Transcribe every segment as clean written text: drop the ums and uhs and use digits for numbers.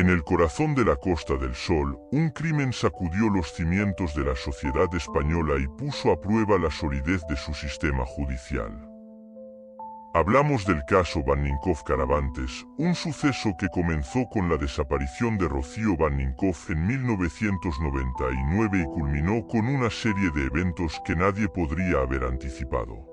En el corazón de la Costa del Sol, un crimen sacudió los cimientos de la sociedad española y puso a prueba la solidez de su sistema judicial. Hablamos del caso Banninckhoff-Caravantes, un suceso que comenzó con la desaparición de Rocío Banninckhoff en 1999 y culminó con una serie de eventos que nadie podría haber anticipado.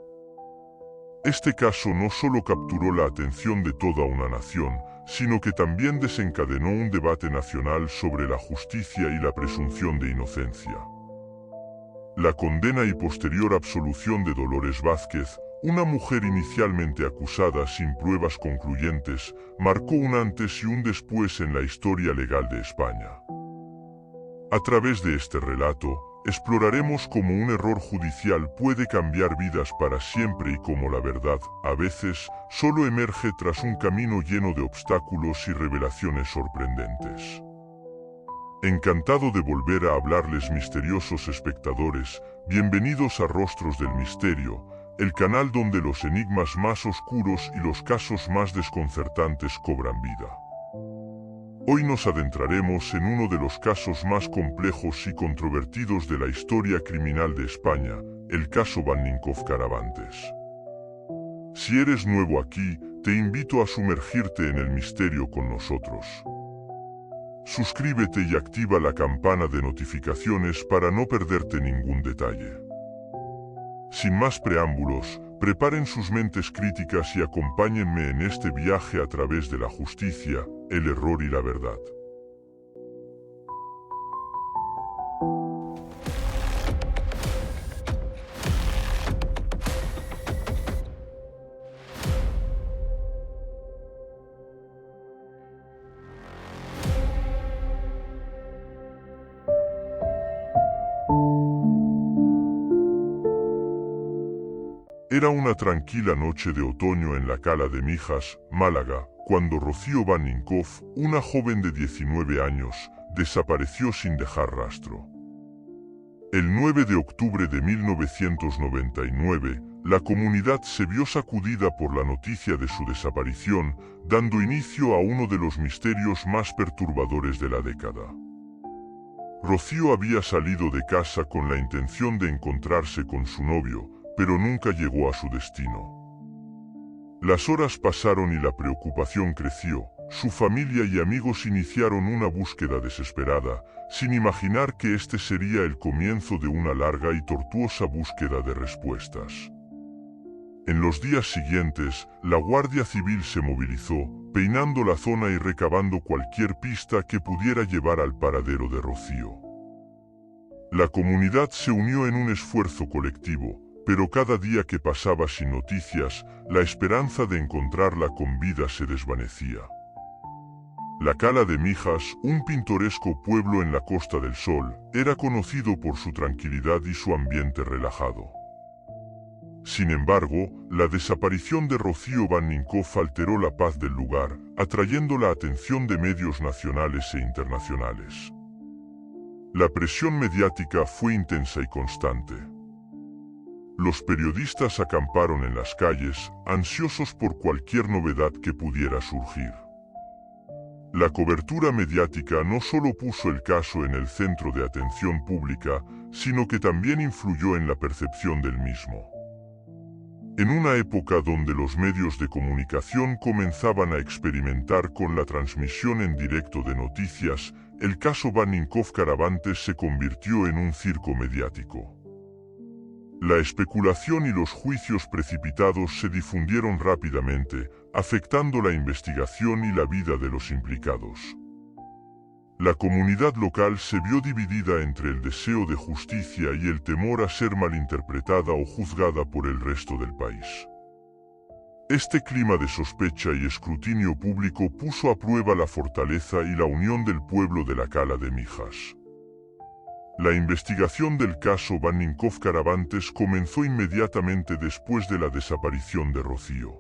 Este caso no solo capturó la atención de toda una nación, sino que también desencadenó un debate nacional sobre la justicia y la presunción de inocencia. La condena y posterior absolución de Dolores Vázquez, una mujer inicialmente acusada sin pruebas concluyentes, marcó un antes y un después en la historia legal de España. A través de este relato, exploraremos cómo un error judicial puede cambiar vidas para siempre y cómo la verdad, a veces, solo emerge tras un camino lleno de obstáculos y revelaciones sorprendentes. Encantado de volver a hablarles, misteriosos espectadores, bienvenidos a Rostros del Misterio, el canal donde los enigmas más oscuros y los casos más desconcertantes cobran vida. Hoy nos adentraremos en uno de los casos más complejos y controvertidos de la historia criminal de España, el caso Banninckhoff-Caravantes. Si eres nuevo aquí, te invito a sumergirte en el misterio con nosotros. Suscríbete y activa la campana de notificaciones para no perderte ningún detalle. Sin más preámbulos, preparen sus mentes críticas y acompáñenme en este viaje a través de la justicia, el error y la verdad. Era una tranquila noche de otoño en la Cala de Mijas, Málaga, cuando Rocío Banninckhoff, una joven de 19 años, desapareció sin dejar rastro. El 9 de octubre de 1999, la comunidad se vio sacudida por la noticia de su desaparición, dando inicio a uno de los misterios más perturbadores de la década. Rocío había salido de casa con la intención de encontrarse con su novio, pero nunca llegó a su destino. Las horas pasaron y la preocupación creció. Su familia y amigos iniciaron una búsqueda desesperada, sin imaginar que este sería el comienzo de una larga y tortuosa búsqueda de respuestas. En los días siguientes, la Guardia Civil se movilizó, peinando la zona y recabando cualquier pista que pudiera llevar al paradero de Rocío. La comunidad se unió en un esfuerzo colectivo, pero cada día que pasaba sin noticias, la esperanza de encontrarla con vida se desvanecía. La Cala de Mijas, un pintoresco pueblo en la Costa del Sol, era conocido por su tranquilidad y su ambiente relajado. Sin embargo, la desaparición de Rocío Banninckhoff alteró la paz del lugar, atrayendo la atención de medios nacionales e internacionales. La presión mediática fue intensa y constante. Los periodistas acamparon en las calles, ansiosos por cualquier novedad que pudiera surgir. La cobertura mediática no solo puso el caso en el centro de atención pública, sino que también influyó en la percepción del mismo. En una época donde los medios de comunicación comenzaban a experimentar con la transmisión en directo de noticias, el caso Banninckhoff-Caravantes se convirtió en un circo mediático. La especulación y los juicios precipitados se difundieron rápidamente, afectando la investigación y la vida de los implicados. La comunidad local se vio dividida entre el deseo de justicia y el temor a ser malinterpretada o juzgada por el resto del país. Este clima de sospecha y escrutinio público puso a prueba la fortaleza y la unión del pueblo de la Cala de Mijas. La investigación del caso Banninckhoff-Caravantes comenzó inmediatamente después de la desaparición de Rocío.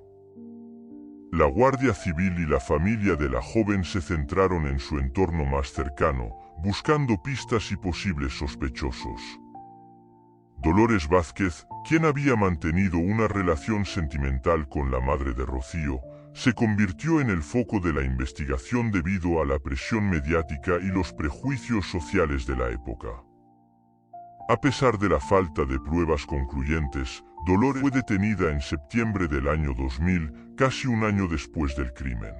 La Guardia Civil y la familia de la joven se centraron en su entorno más cercano, buscando pistas y posibles sospechosos. Dolores Vázquez, quien había mantenido una relación sentimental con la madre de Rocío, se convirtió en el foco de la investigación debido a la presión mediática y los prejuicios sociales de la época. A pesar de la falta de pruebas concluyentes, Dolores fue detenida en septiembre del año 2000, casi un año después del crimen.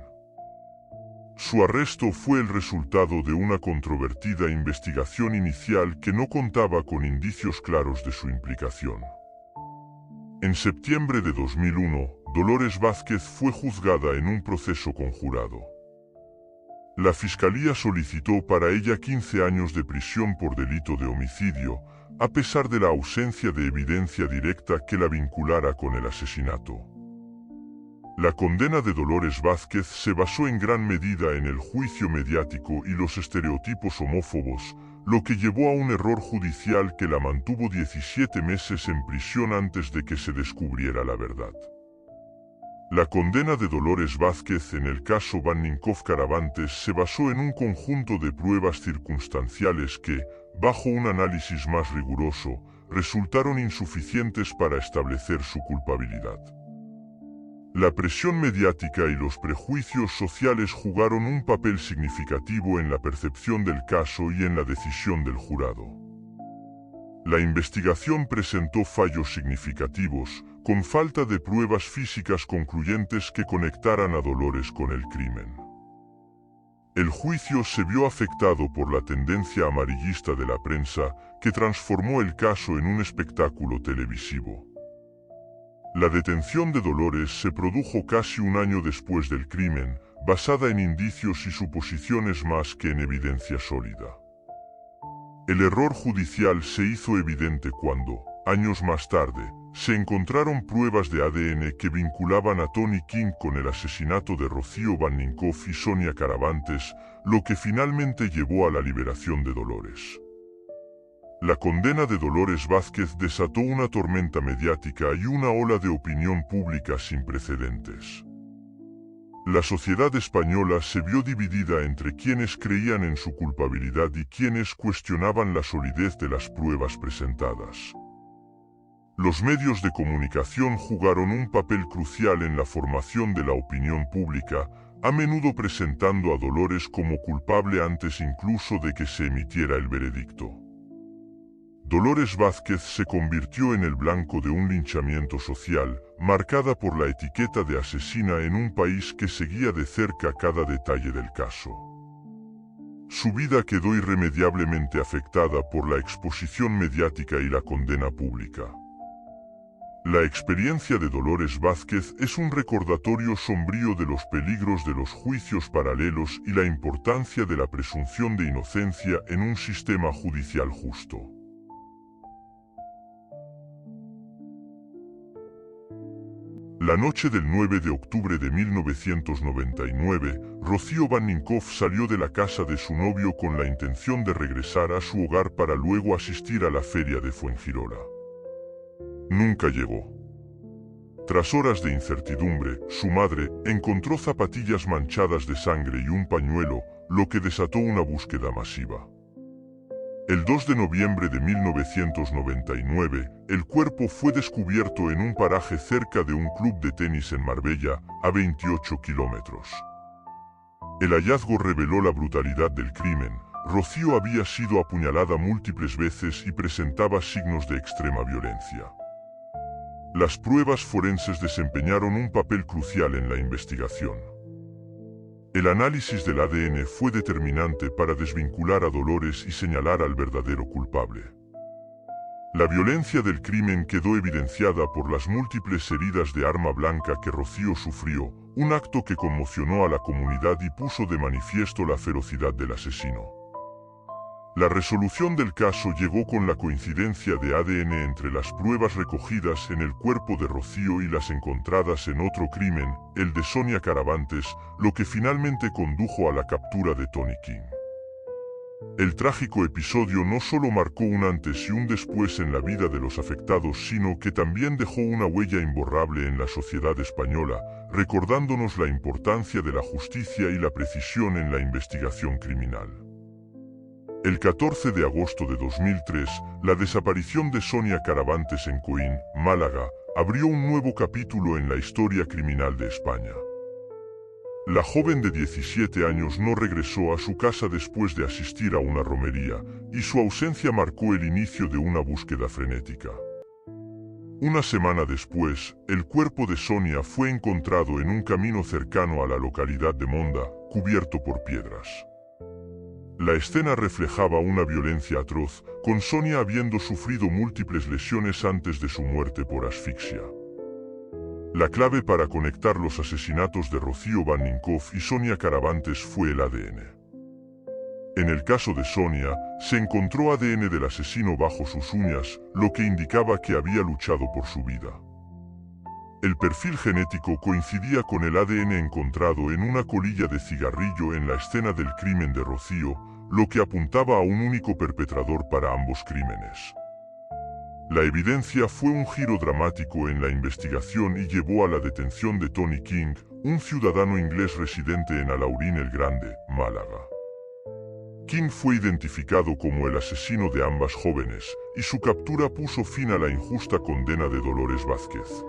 Su arresto fue el resultado de una controvertida investigación inicial que no contaba con indicios claros de su implicación. En septiembre de 2001, Dolores Vázquez fue juzgada en un proceso conjurado. La Fiscalía solicitó para ella 15 años de prisión por delito de homicidio, a pesar de la ausencia de evidencia directa que la vinculara con el asesinato. La condena de Dolores Vázquez se basó en gran medida en el juicio mediático y los estereotipos homófobos, lo que llevó a un error judicial que la mantuvo 17 meses en prisión antes de que se descubriera la verdad. La condena de Dolores Vázquez en el caso Banninkoff-Caravantes se basó en un conjunto de pruebas circunstanciales que, bajo un análisis más riguroso, resultaron insuficientes para establecer su culpabilidad. La presión mediática y los prejuicios sociales jugaron un papel significativo en la percepción del caso y en la decisión del jurado. La investigación presentó fallos significativos, con falta de pruebas físicas concluyentes que conectaran a Dolores con el crimen. El juicio se vio afectado por la tendencia amarillista de la prensa, que transformó el caso en un espectáculo televisivo. La detención de Dolores se produjo casi un año después del crimen, basada en indicios y suposiciones más que en evidencia sólida. El error judicial se hizo evidente cuando, años más tarde, se encontraron pruebas de ADN que vinculaban a Tony King con el asesinato de Rocío Banninkoff y Sonia Caravantes, lo que finalmente llevó a la liberación de Dolores. La condena de Dolores Vázquez desató una tormenta mediática y una ola de opinión pública sin precedentes. La sociedad española se vio dividida entre quienes creían en su culpabilidad y quienes cuestionaban la solidez de las pruebas presentadas. Los medios de comunicación jugaron un papel crucial en la formación de la opinión pública, a menudo presentando a Dolores como culpable antes incluso de que se emitiera el veredicto. Dolores Vázquez se convirtió en el blanco de un linchamiento social, marcada por la etiqueta de asesina en un país que seguía de cerca cada detalle del caso. Su vida quedó irremediablemente afectada por la exposición mediática y la condena pública. La experiencia de Dolores Vázquez es un recordatorio sombrío de los peligros de los juicios paralelos y la importancia de la presunción de inocencia en un sistema judicial justo. La noche del 9 de octubre de 1999, Rocío Banninkoff salió de la casa de su novio con la intención de regresar a su hogar para luego asistir a la feria de Fuengirola. Nunca llegó. Tras horas de incertidumbre, su madre encontró zapatillas manchadas de sangre y un pañuelo, lo que desató una búsqueda masiva. El 2 de noviembre de 1999, el cuerpo fue descubierto en un paraje cerca de un club de tenis en Marbella, a 28 kilómetros. El hallazgo reveló la brutalidad del crimen. Rocío había sido apuñalada múltiples veces y presentaba signos de extrema violencia. Las pruebas forenses desempeñaron un papel crucial en la investigación. El análisis del ADN fue determinante para desvincular a Dolores y señalar al verdadero culpable. La violencia del crimen quedó evidenciada por las múltiples heridas de arma blanca que Rocío sufrió, un acto que conmocionó a la comunidad y puso de manifiesto la ferocidad del asesino. La resolución del caso llegó con la coincidencia de ADN entre las pruebas recogidas en el cuerpo de Rocío y las encontradas en otro crimen, el de Sonia Caravantes, lo que finalmente condujo a la captura de Tony King. El trágico episodio no solo marcó un antes y un después en la vida de los afectados, sino que también dejó una huella imborrable en la sociedad española, recordándonos la importancia de la justicia y la precisión en la investigación criminal. El 14 de agosto de 2003, la desaparición de Sonia Caravantes en Coín, Málaga, abrió un nuevo capítulo en la historia criminal de España. La joven de 17 años no regresó a su casa después de asistir a una romería, y su ausencia marcó el inicio de una búsqueda frenética. Una semana después, el cuerpo de Sonia fue encontrado en un camino cercano a la localidad de Monda, cubierto por piedras. La escena reflejaba una violencia atroz, con Sonia habiendo sufrido múltiples lesiones antes de su muerte por asfixia. La clave para conectar los asesinatos de Rocío Banninkoff y Sonia Caravantes fue el ADN. En el caso de Sonia, se encontró ADN del asesino bajo sus uñas, lo que indicaba que había luchado por su vida. El perfil genético coincidía con el ADN encontrado en una colilla de cigarrillo en la escena del crimen de Rocío, lo que apuntaba a un único perpetrador para ambos crímenes. La evidencia fue un giro dramático en la investigación y llevó a la detención de Tony King, un ciudadano inglés residente en Alhaurín el Grande, Málaga. King fue identificado como el asesino de ambas jóvenes, y su captura puso fin a la injusta condena de Dolores Vázquez.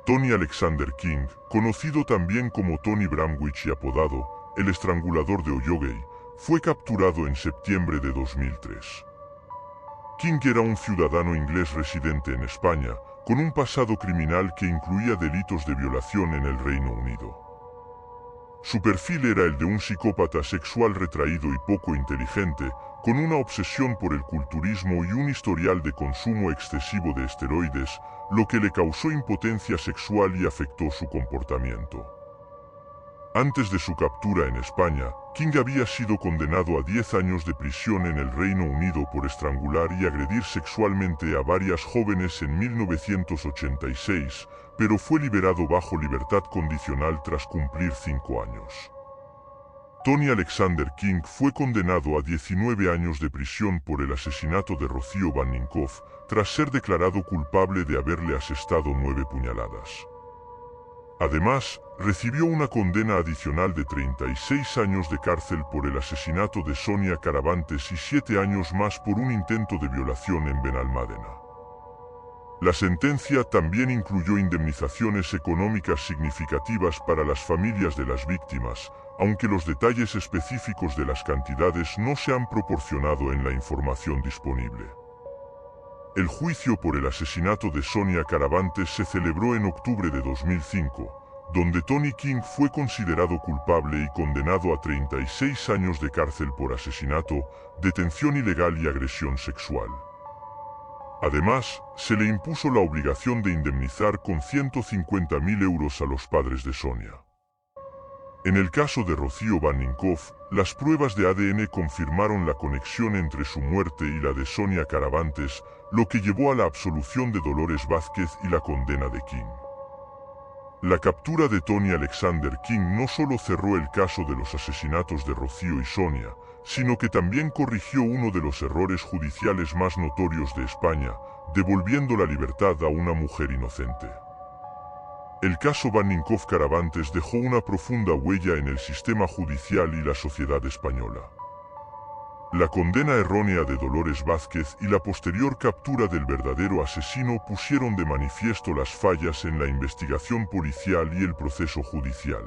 Tony Alexander King, conocido también como Tony Bramwich y apodado el estrangulador de Holloway, fue capturado en septiembre de 2003. King era un ciudadano inglés residente en España, con un pasado criminal que incluía delitos de violación en el Reino Unido. Su perfil era el de un psicópata sexual retraído y poco inteligente, con una obsesión por el culturismo y un historial de consumo excesivo de esteroides, lo que le causó impotencia sexual y afectó su comportamiento. Antes de su captura en España, King había sido condenado a 10 años de prisión en el Reino Unido por estrangular y agredir sexualmente a varias jóvenes en 1986, pero fue liberado bajo libertad condicional tras cumplir 5 años. Tony Alexander King fue condenado a 19 años de prisión por el asesinato de Rocío Banninkoff, tras ser declarado culpable de haberle asestado 9 puñaladas. Además, recibió una condena adicional de 36 años de cárcel por el asesinato de Sonia Caravantes y 7 años más por un intento de violación en Benalmádena. La sentencia también incluyó indemnizaciones económicas significativas para las familias de las víctimas, aunque los detalles específicos de las cantidades no se han proporcionado en la información disponible. El juicio por el asesinato de Sonia Caravantes se celebró en octubre de 2005, donde Tony King fue considerado culpable y condenado a 36 años de cárcel por asesinato, detención ilegal y agresión sexual. Además, se le impuso la obligación de indemnizar con 150.000 euros a los padres de Sonia. En el caso de Rocío Banninkoff, las pruebas de ADN confirmaron la conexión entre su muerte y la de Sonia Caravantes, lo que llevó a la absolución de Dolores Vázquez y la condena de King. La captura de Tony Alexander King no solo cerró el caso de los asesinatos de Rocío y Sonia, sino que también corrigió uno de los errores judiciales más notorios de España, devolviendo la libertad a una mujer inocente. El caso Banninkoff Caravantes dejó una profunda huella en el sistema judicial y la sociedad española. La condena errónea de Dolores Vázquez y la posterior captura del verdadero asesino pusieron de manifiesto las fallas en la investigación policial y el proceso judicial.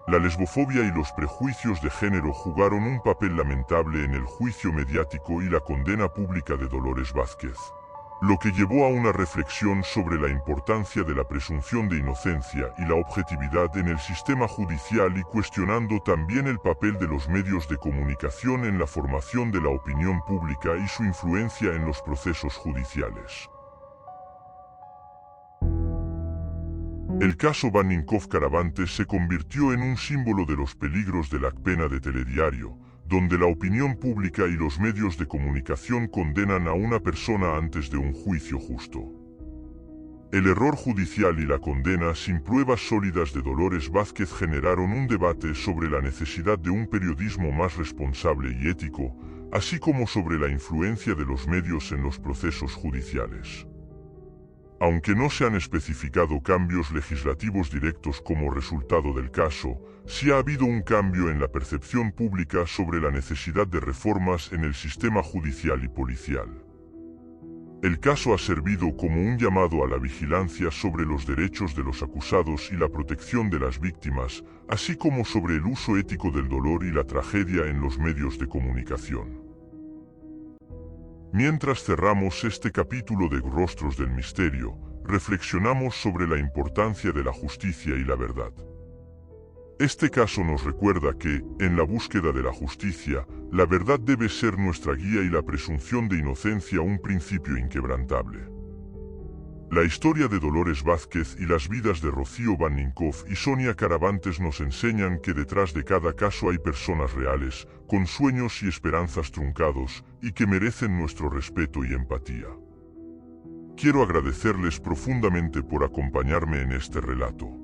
La lesbofobia y los prejuicios de género jugaron un papel lamentable en el juicio mediático y la condena pública de Dolores Vázquez, lo que llevó a una reflexión sobre la importancia de la presunción de inocencia y la objetividad en el sistema judicial y cuestionando también el papel de los medios de comunicación en la formación de la opinión pública y su influencia en los procesos judiciales. El caso Banninkoff Caravantes se convirtió en un símbolo de los peligros de la pena de telediario, donde la opinión pública y los medios de comunicación condenan a una persona antes de un juicio justo. El error judicial y la condena sin pruebas sólidas de Dolores Vázquez generaron un debate sobre la necesidad de un periodismo más responsable y ético, así como sobre la influencia de los medios en los procesos judiciales. Aunque no se han especificado cambios legislativos directos como resultado del caso, sí ha habido un cambio en la percepción pública sobre la necesidad de reformas en el sistema judicial y policial. El caso ha servido como un llamado a la vigilancia sobre los derechos de los acusados y la protección de las víctimas, así como sobre el uso ético del dolor y la tragedia en los medios de comunicación. Mientras cerramos este capítulo de Rostros del Misterio, reflexionamos sobre la importancia de la justicia y la verdad. Este caso nos recuerda que, en la búsqueda de la justicia, la verdad debe ser nuestra guía y la presunción de inocencia un principio inquebrantable. La historia de Dolores Vázquez y las vidas de Rocío Banninkoff y Sonia Caravantes nos enseñan que detrás de cada caso hay personas reales, con sueños y esperanzas truncados, y que merecen nuestro respeto y empatía. Quiero agradecerles profundamente por acompañarme en este relato.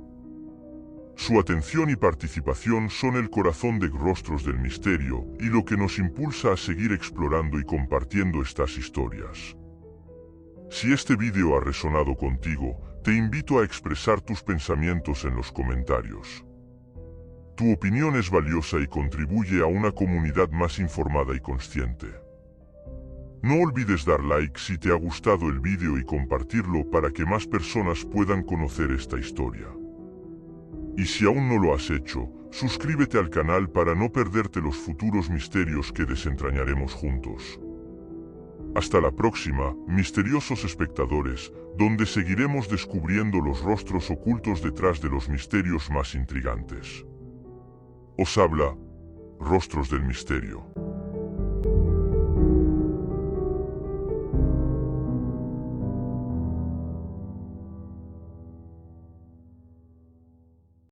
Su atención y participación son el corazón de Rostros del Misterio y lo que nos impulsa a seguir explorando y compartiendo estas historias. Si este vídeo ha resonado contigo, te invito a expresar tus pensamientos en los comentarios. Tu opinión es valiosa y contribuye a una comunidad más informada y consciente. No olvides dar like si te ha gustado el vídeo y compartirlo para que más personas puedan conocer esta historia. Y si aún no lo has hecho, suscríbete al canal para no perderte los futuros misterios que desentrañaremos juntos. Hasta la próxima, misteriosos espectadores, donde seguiremos descubriendo los rostros ocultos detrás de los misterios más intrigantes. Os habla, Rostros del Misterio.